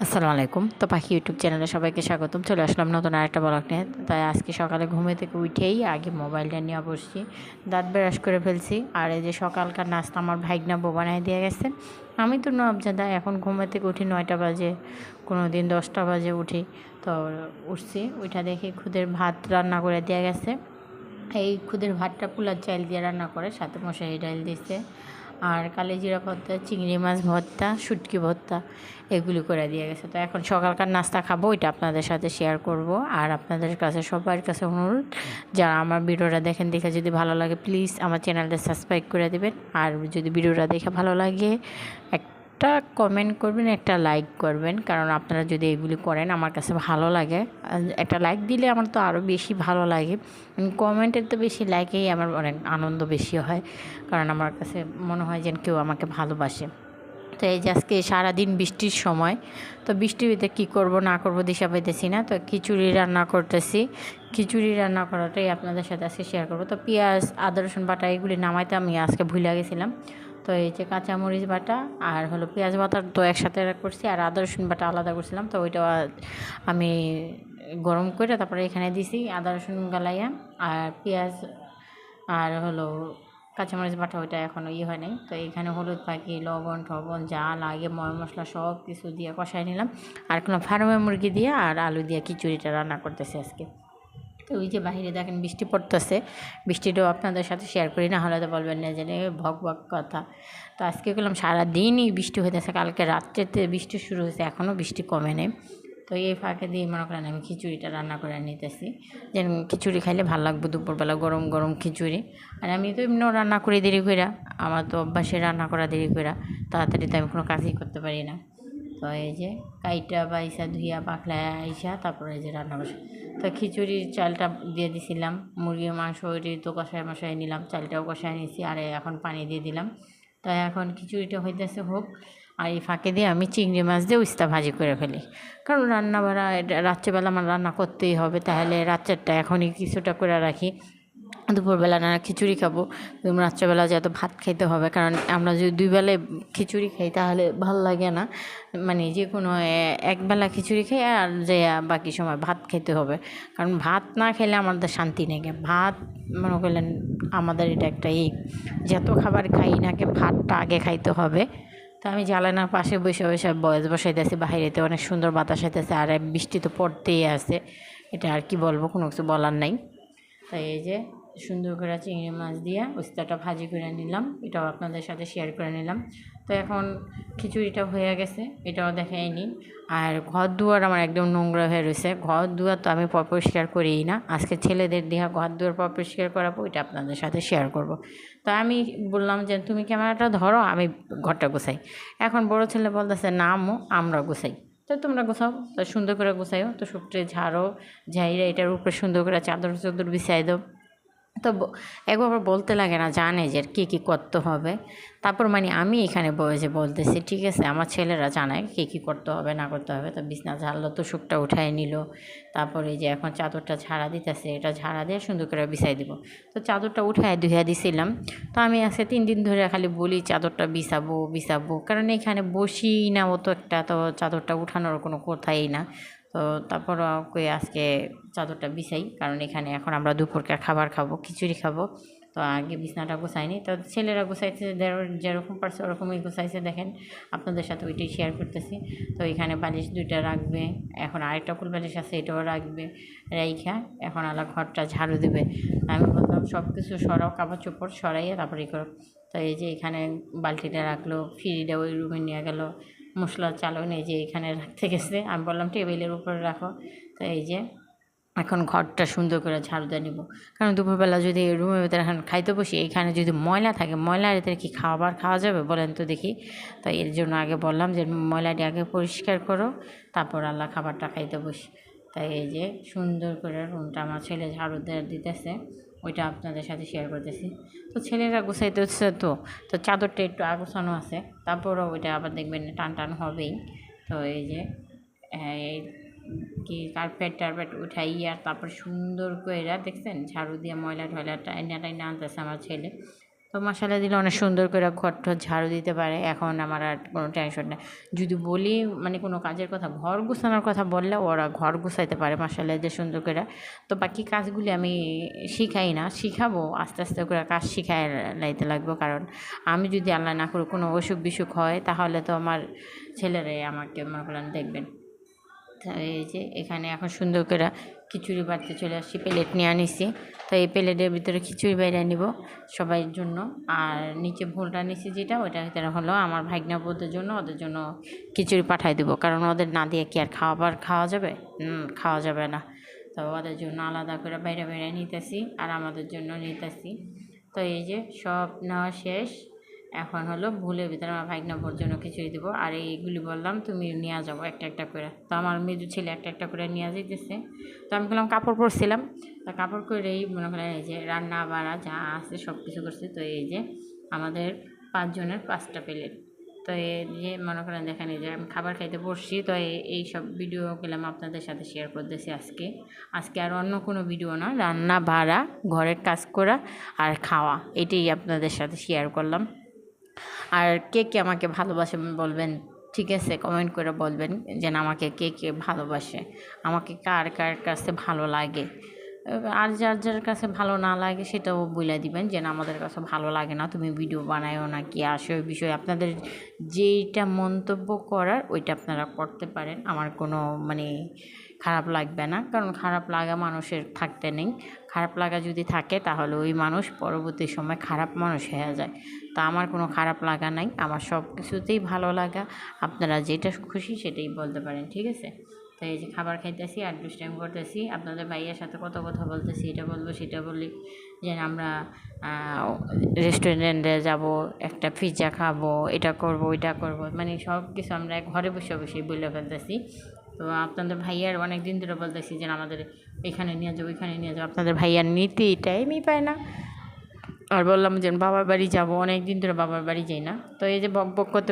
আসসালামু আলাইকুম। তো পাখি ইউটিউব চ্যানেলে সবাইকে স্বাগতম। চলে আসলাম নতুন আরেকটা ব্লগ নিয়ে। তাই আজকে সকালে ঘুমে থেকে উঠেই আগে মোবাইলটা নিয়ে বসছি, দাঁত ব্রাশ করে ফেলছি। আর এই যে সকালকার নাস্তা আমার ভাইগনা বউ বানিয়ে দিয়ে গেছে। আমি তো নবজাদা, এখন ঘুমে থেকে উঠি 9টা বাজে, কোনো দিন 10টা বাজে উঠি। তো উঠছি, ওইটা দেখি খুদের ভাত রান্না করে দেওয়া গেছে। এই খুদের ভাতটা পোলার চাল দিয়ে রান্না করে, সাথে মশারি ডাল দিচ্ছে। আর কালিজিরা ভর্তা, চিংড়ি মাছ ভর্তা, শুটকি ভর্তা এগুলি করে দিয়ে গেছে। তো এখন সকালকার নাস্তা খাবো, ওইটা আপনাদের সাথে শেয়ার করব। আর আপনাদের কাছে সবার কাছে অনুরোধ, যারা আমার ভিডিওটা দেখে যদি ভালো লাগে প্লিজ আমার চ্যানেলটা সাবস্ক্রাইব করে দেবেন। আর যদি ভিডিওটা দেখে ভালো লাগে একটা কমেন্ট করবেন, একটা লাইক করবেন, কারণ আপনারা যদি এগুলি করেন আমার কাছে ভালো লাগে। একটা লাইক দিলে আমার তো আরও বেশি ভালো লাগে। কমেন্টের তো বেশি, লাইকেই আমার অনেক আনন্দ বেশি হয়, কারণ আমার কাছে মনে হয় যেন কেউ আমাকে ভালোবাসে। তো এই যে আজকে সারাদিন বৃষ্টির সময়, তো বৃষ্টির ভিতরে কী করব না করব দিশা পাইতেছি না। তো খিচুড়ি রান্না করতেছি, খিচুড়ি রান্না করাটাই আপনাদের সাথে আজকে শেয়ার করব। তো পেঁয়াজ, আদা, রসুন বাটা এগুলি নামাইতে আমি আজকে ভুলে গেছিলাম। তো এই যে কাঁচামরিচ বাটা আর হলো পেঁয়াজ বাটা তো একসাথে করছি, আর আদা রসুন বাটা আলাদা করছিলাম। তো ওইটা আমি গরম করে তারপরে এখানে দিছি আদা রসুন গালাইয়া, আর পেঁয়াজ আর হলো কাঁচামরিচ বাটা, ওইটা এখনও হয় নাই। তো এখানে হলুদ পাখি, লবণ টবণ যা লাগে ময় মশলা সব কিছু দিয়ে কষাই নিলাম। আর কোনো ফার্মের মুরগি দিয়ে আর আলু দিয়ে খিচুড়িটা রান্না করতেছি আজকে। তো ওই যে বাইরে দেখেন বৃষ্টি পড়তেছে, বৃষ্টিটাও আপনাদের সাথে শেয়ার করি, না হলে তো বলবেন না যে ভক ভক কথা। তো আজকে গেলাম সারাদিনই বৃষ্টি হইতেছে, কালকে রাত্রেতে বৃষ্টি শুরু হয়েছে, এখনও বৃষ্টি কমে নেই। তো এই ফাঁকে দিয়ে মনে করেন আমি খিচুড়িটা রান্না করে নিতেছি, যেন খিচুড়ি খাইলে ভালো লাগবে দুপুরবেলা গরম গরম খিচুড়ি। আর আমি তো এমনিও রান্না করি দেরি করে, আমার তো অভ্যাসে রান্না করা দেরি করে, তাড়াতাড়ি তো আমি কোনো কাজই করতে পারি না। তো এই যে কাইটা বাইসা ধুইয়া পাখলায় আইসা তারপরে এই যে রান্না বসে। তো খিচুড়ির চালটা দিয়ে দিছিলাম, মুরগির মাংস ওইটি তো কষায় মশাই নিলাম, চালটাও কষায় নিয়েছি, আর এখন পানি দিয়ে দিলাম। তাই এখন খিচুড়িটা হইতেছে হোক, আর এই ফাঁকে দিয়ে আমি চিংড়ি মাছ দিয়ে উস্তা ভাজি করে ফেলি, কারণ রান্না বাড়া রাত্রেবেলা আমার রান্না করতেই হবে, তাহলে রাত্রেরটা এখনই কিছুটা করে রাখি। দুপুরবেলা না খিচুড়ি খাবো, রাত্রেবেলা যেহেতু ভাত খেতে হবে, কারণ আমরা যদি দুই বেলায় খিচুড়ি খাই তাহলে ভাল লাগে না। মানে যে কোনো একবেলা খিচুড়ি খাই আর যে বাকি সময় ভাত খেতে হবে, কারণ ভাত না খেলে আমাদের শান্তি নেই। ভাত মনে করলেন আমাদের এটা একটা যত খাবার খাই নাকি ভাতটা আগে খাইতে হবে। তো আমি জ্বালানার পাশে বসে বসে বয়স বসাইতেছি, বাইরেতে অনেক সুন্দর বাতাস হইতেছে, আর বৃষ্টি তো পড়তেই আছে, এটা আর কি বলবো, কোনো কিছু বলার নাই। তাই এই যে সুন্দর করে চিংড়ি মাছ দিয়ে উস্তাটা ভাজি করে নিলাম, এটাও আপনাদের সাথে শেয়ার করে নিলাম। তো এখন খিচুড়িটা হয়ে গেছে, এটাও দেখাইনি। আর ঘর দুয়ার আমার একদম নোংরা হয়ে রয়েছে, ঘর দুয়ার তো আমি পরিষ্কার করিই না, আজকে ছেলেদের দিয়ে ঘর দুয়ার পরিষ্কার করাবো, এটা আপনাদের সাথে শেয়ার করব। তো আমি বললাম যে তুমি ক্যামেরাটা ধরো, আমি ঘরটা গুছাই। এখন বড় ছেলে বলতেছে না আম্মু আমরা গুছাই। তো তোমরা গোছাও, তো সুন্দর করে গোছাইও, তো শুকটে ঝাড়ো, ঝাইরা এটার উপরে সুন্দর করে চাদর চাদর বিছাই দাও। তো একবার বলতে লাগে না, জানে যে কী কী করতে হবে। তারপর মানে আমি এখানে বসে বলতেছি, ঠিক আছে, আমার ছেলেরা জানায় কী কী করতে হবে না করতে হবে। তো বিছনা ঝাড়লো, তো শুকটা উঠাই নিল। তারপরে এই যে এখন চাদরটা ঝাড়া দিতেছে, এটা ঝাড়া দিয়ে সুন্দর করে বিছাই দিব। তো চাদরটা উঠায় ধুইয়া দিছিলাম। তো আমি আজকে 3 দিন ধরে খালি বলি চাদরটা বিছাবো বিছাবো, কারণ এখানে বসি না অত একটা, তো চাদরটা উঠানোর কোনো কথাই না। তো তারপর কই আজকে চাদরটা বিছাই, কারণ এখানে এখন আমরা দুপুরকার খাবার খাবো, খিচুড়ি খাবো। তো আগে বিছনাটা গোছাইনি, তো ছেলেরা গোছাইছে যেরকম পারছে ওরকমই গোছাইছে, দেখেন আপনাদের সাথে ওইটাই শেয়ার করতেছি। তো এখানে বালিশ 2টা রাখবে, এখন আরেকটা কুল বালিশ আছে এটাও রাখবে, রাইখা এখন আলা ঘরটা ঝাড়ু দেবে। আমি বললাম সব কিছু সরাও, কাপড় চোপড় সরাইয়া তারপরে ই করো। তো এই যে এখানে বালতিটা রাখলো, ফ্রিটা ওই রুমে নিয়ে গেল, মশলার চালন এই যে এখানে রাখতে গেছে, আমি বললাম টেবিলের উপরে রাখো। তো এই যে এখন ঘরটা সুন্দর করে ঝাড়ু দিয়ে নিব, কারণ দুপুরবেলা যদি রুমের ভিতরে এখন খাইতে বসি, এখানে যদি ময়লা থাকে, ময়লার ভিতরে কি খাবার খাওয়া যাবে বলেন তো দেখি। তো এর জন্য আগে বললাম যে ময়লাটি আগে পরিষ্কার করো, তারপর আল্লাহ খাবারটা খাইতে বসি। তাই এই যে সুন্দর করে রুমটা আমার ছেলে ঝাড়ু দিতেছে, ওইটা আপনাদের সাথে শেয়ার করতেছি। তো ছেলেরা গুছাইতে হচ্ছে, তো তো চাদরটা একটু আগোছানো আছে, তারপরও ওইটা আবার দেখবেন টান টান হবেই। তো এই যে এই কি কার্পেট টার্পেট উঠাইয়া তারপর সুন্দর করে দেখছেন ঝাড়ু দিয়ে ময়লা টয়লা টাইনা টাইনা আনতেছে আমার ছেলে। তো মশালা দিলে অনেক সুন্দর করে ঘর ঝাড়ু দিতে পারে। এখন আমার আর কোনো টেনশন নেই। যদি বলি মানে কোনো কাজের কথা, ঘর গুছানোর কথা বললে ওরা ঘর গুছাইতে পারে মশালা দিয়ে সুন্দর করে। তো বাকি কাজগুলি আমি শিখাই না, শিখাবো আস্তে আস্তে করে কাজ শিখাই লাইতে লাগবো। কারণ আমি যদি আল্লাহ না করে কোনো অসুখ বিসুখ হয় তাহলে তো আমার ছেলেরাই আমাকে মনে করেন দেখবেন। এই যে এখানে এখন সুন্দর করে খিচুড়ি বাড়তে চলে আসছি, প্লেট নিয়ে আনিছি। তো এই প্লেটের ভিতরে খিচুড়ি বাইরে নিব সবাইয়ের জন্য। আর নিচে ভুলটা নিছি যেটা, ওইটা ভিতরে হলো আমার ভাগনা বোনদের জন্য, ওদের জন্য খিচুড়ি পাঠাই দেবো। কারণ ওদের না দিয়ে কি আর খাওয়া যাবে? খাওয়া যাবে না। তো ওদের জন্য আলাদা করে বাইরে বাইরে নিতেছি আর আমাদের জন্য নিতেছি। তো এই যে সব নেওয়া শেষ। এখন হলো ভুলের ভিতরে আমার ভাগনাবোর জন্য খিচুড়ি দেবো। আর এইগুলি বললাম তুমি নিয়ে যাবো একটা একটা করে। তো আমার মেজু ছেলে একটা একটা করে নিয়ে যেতেছে। তো আমি বললাম কাপড় পরছিলাম, তা কাপড় করেই মনে করেন এই যে রান্না বাড়া যা আছে সব কিছু করছি। তো এই যে আমাদের 5 জনের 5টা প্লেট। তো এই যে মনে করেন দেখেন এই যে আমি খাবার খাইতে বসছি। তো এই সব ভিডিও গেলাম আপনাদের সাথে শেয়ার করতেছি আজকে আর অন্য কোনো ভিডিও না, রান্না বাড়া, ঘরের কাজ করা আর খাওয়া, এটাই আপনাদের সাথে শেয়ার করলাম। আর কে কে আমাকে ভালোবাসে বলবেন, ঠিক আছে? কমেন্ট করে বলবেন যে আমাকে কে কে ভালোবাসে, আমাকে কার কার কাছে ভালো লাগে। আর যার যার কাছে ভালো না লাগে সেটাও বলে দিবেন যে না আমাদের কাছে ভালো লাগে না, তুমি ভিডিও বানায়ও না, কি আসে ওই বিষয়ে আপনাদের যেইটা মন্তব্য করার ওইটা আপনারা করতে পারেন। আমার কোনো মানে খারাপ লাগবে না, কারণ খারাপ লাগা মানুষের থাকতে নেই। খারাপ লাগা যদি থাকে তাহলে ওই মানুষ পরবর্তী সময় খারাপ মানুষ হয়ে যায়। তা আমার কোনো খারাপ লাগা নাই, আমার সব কিছুতেই ভালো লাগা। আপনারা যেটা খুশি সেটাই বলতে পারেন, ঠিক আছে? তো এই যে খাবার খাইতেছি আর দুষ্টাইম করতেছি, আপনাদের ভাইয়ের সাথে কত কথা বলতেছি, এটা বলবো সেটা বলি, যে আমরা রেস্টুরেন্টে যাব, একটা পিৎজা খাবো, এটা করব ওইটা করব, মানে সব কিছু আমরা ঘরে বসে বসেই বলে ফেলতেছি। তো আপনাদের ভাইয়ার অনেক দিন ধরে বলতেছি যে আমাদের এখানে নিয়ে যাবো, এখানে নিয়ে যাবো। আপনাদের ভাইয়ার নিতে টাইমই পায় না। আর বললাম যে বাবার বাড়ি যাব, অনেক দিন ধরে বাবার বাড়ি যাই না। তো এই যে বক বক করতে